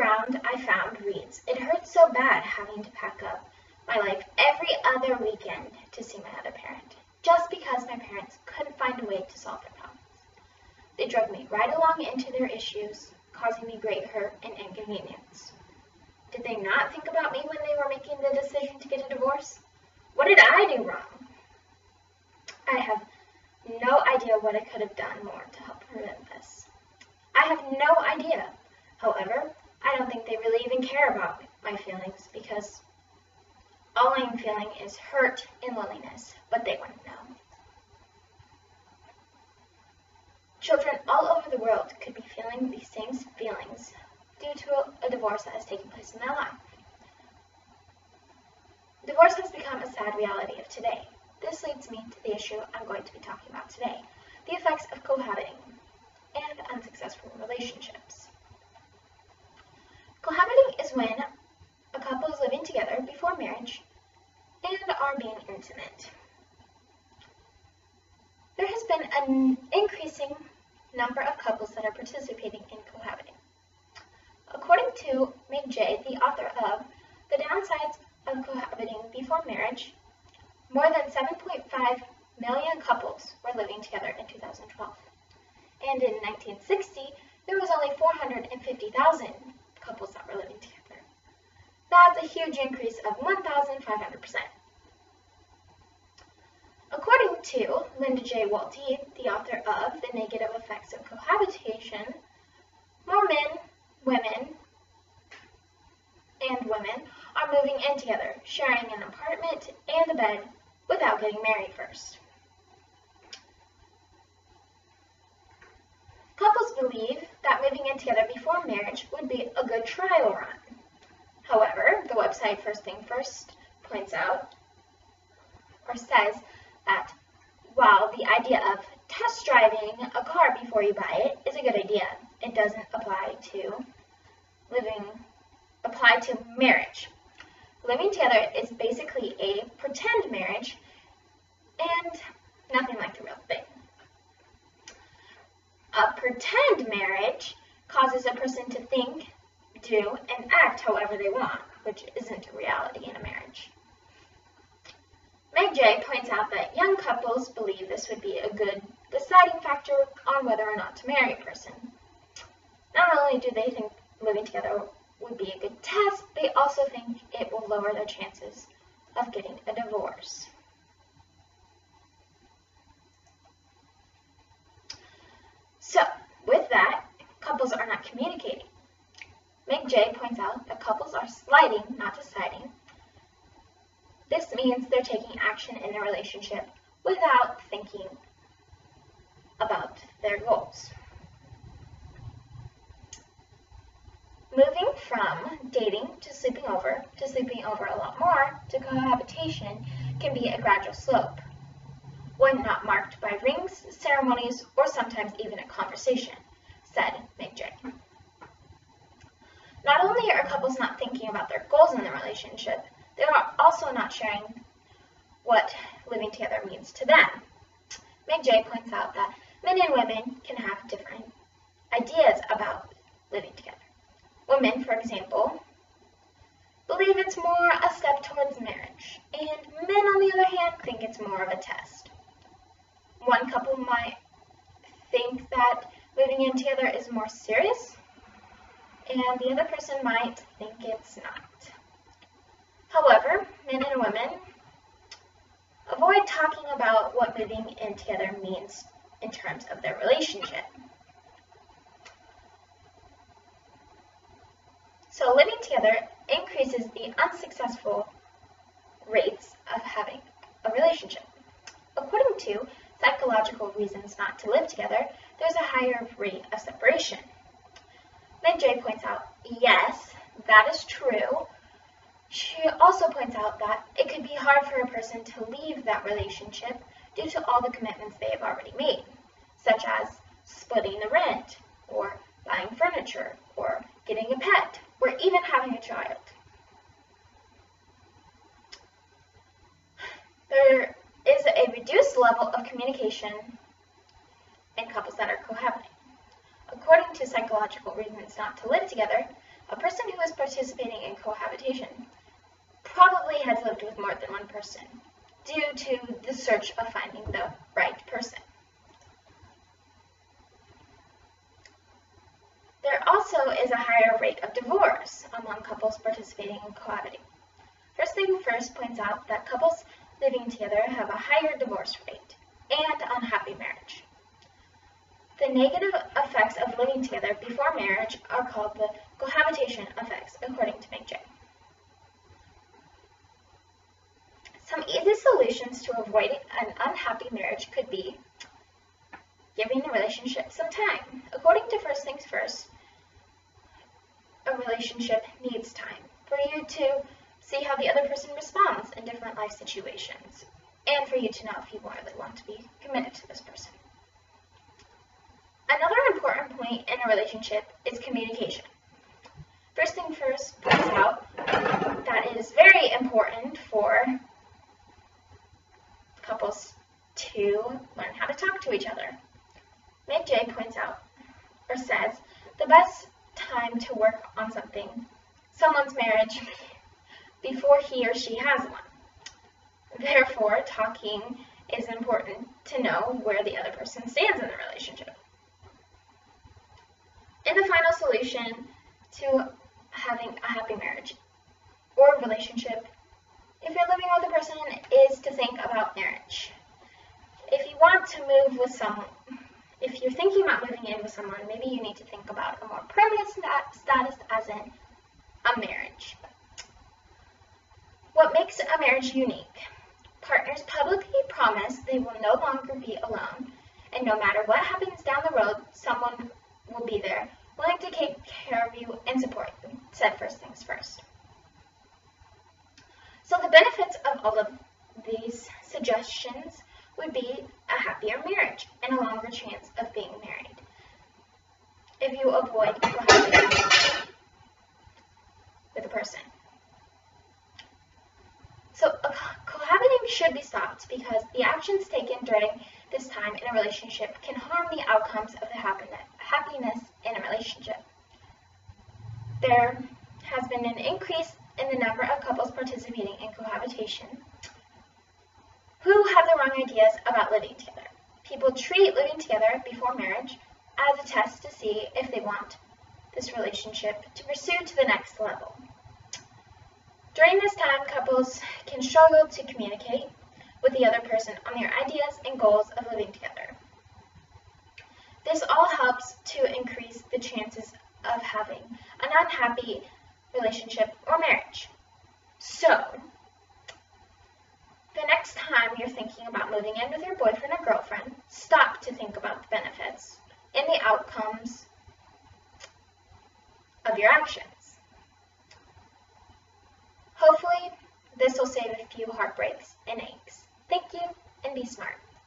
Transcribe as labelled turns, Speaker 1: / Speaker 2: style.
Speaker 1: around I found reads, "It hurts so bad having to pack up my life every other weekend to see my other parent, just because my parents couldn't find a way to solve their problems. They drug me right along into their issues, causing me great hurt and inconvenience. Did they not think about me when they were making the decision to get a divorce? What did I do wrong? I have no idea what I could have done more to help prevent this. I have no idea. However, I don't think they really even care about my feelings because all I'm feeling is hurt and loneliness, but they wouldn't know." Children all over the world could be feeling these same feelings due to a divorce that has taken place in their life. Divorce has become a sad reality of today. This leads me to the issue I'm going to be talking about today, the effects of cohabiting and unsuccessful relationships. Cohabiting is when a couple is living together before marriage and are being intimate. There has been an increasing number of couples that are participating in cohabiting. According to Meg J., the author of The Downsides of Cohabiting Before Marriage, more than 7.5 million couples were living together in 2012. And in 1960, there was only 450,000 couples that were living together. That's a huge increase of 1,500%. According to Linda J. Walty, the author of The Negative Effects of Cohabitation, more men, women are moving in together, sharing an apartment and a bed without getting married first. Couples believe that moving in together before marriage would be a good trial run. However, the website First Thing First points out or says that while the idea of test driving a car before you buy it is a good idea, it doesn't apply to marriage. Living together is basically a pretend marriage and nothing like the real thing. A pretend marriage causes a person to think, do, and act however they want, which isn't a reality in a marriage. Meg J. points out that young couples believe this would be a good deciding factor on whether or not to marry a person. Not only do they think living together would be a good test, they also think it will lower their chances of getting a divorce. So, with that, couples are not communicating. Meg J. points out that couples are sliding, not deciding. This means they're taking action in their relationship without thinking about their goals. Moving from dating to sleeping over a lot more, to cohabitation can be a gradual slope, one not marked by rings, ceremonies, or sometimes even a conversation, said Meg J. Not only are couples not thinking about their goals in the relationship, they are also not sharing what living together means to them. Meg J. points out that men and women can have different ideas about living together. Women, for example, believe it's more a step towards marriage, and men, on the other hand, think it's more of a test. One couple might think that living in together is more serious, and the other person might think it's not. However, men and women avoid talking about what living in together means in terms of their relationship. So living together increases the unsuccessful rates of having a relationship. According to Psychological Reasons Not to Live Together, there's a higher rate of separation. Meg J. points out, yes, that is true. She also points out that it could be hard for a person to leave that relationship due to all the commitments they have already made, such as splitting the rent, or buying furniture, or getting a pet, or even having a child. There is a reduced level of communication in couples that are cohabiting. According to Psychological Reasons Not to Live Together, A person who is participating in cohabitation probably has lived with more than one person due to the search of finding the right person. There also is a higher rate of divorce among couples participating in cohabiting. First Thing First points out that couples living together have a higher divorce rate and unhappy marriage. The negative effects of living together before marriage are called the cohabitation effects, according to Meg J. Some easy solutions to avoid an unhappy marriage could be giving the relationship some time. According to First Things First, a relationship needs time for you to see how the other person responds in different life situations, and for you to know if you really want to be committed to this person. Another important point in a relationship is communication. First Thing First points out that it is very important for couples to learn how to talk to each other. Meg J points out, or says, the best time to work on someone's marriage before he or she has one. Therefore, talking is important to know where the other person stands in the relationship. And the final solution to having a happy marriage or relationship, if you're living with a person, is to think about marriage. If you want to move with someone, if you're thinking about moving in with someone, maybe you need to think about a more permanent status, as in a marriage. What makes a marriage unique? Partners publicly promise they will no longer be alone, and no matter what happens down the road, someone will be there, willing to take care of you and support you, said First Things First. So the benefits of all of these suggestions would be a happier marriage and a longer chance of being married if you avoid cohabiting with a person. So cohabiting should be stopped because the actions taken during this time in a relationship can harm the outcomes of the happiness in a relationship. There has been an increase in the number of couples participating in cohabitation who have the wrong ideas about living together. People treat living together before marriage as a test to see if they want this relationship to pursue to the next level. During this time, couples can struggle to communicate with the other person on their ideas and goals of living together. This all helps to increase the chances of having an unhappy relationship or marriage. So, the next time you're thinking about moving in with your boyfriend or girlfriend, stop to think about the benefits and the outcomes of your actions. Hopefully, this will save a few heartbreaks and aches. Thank you, and be smart.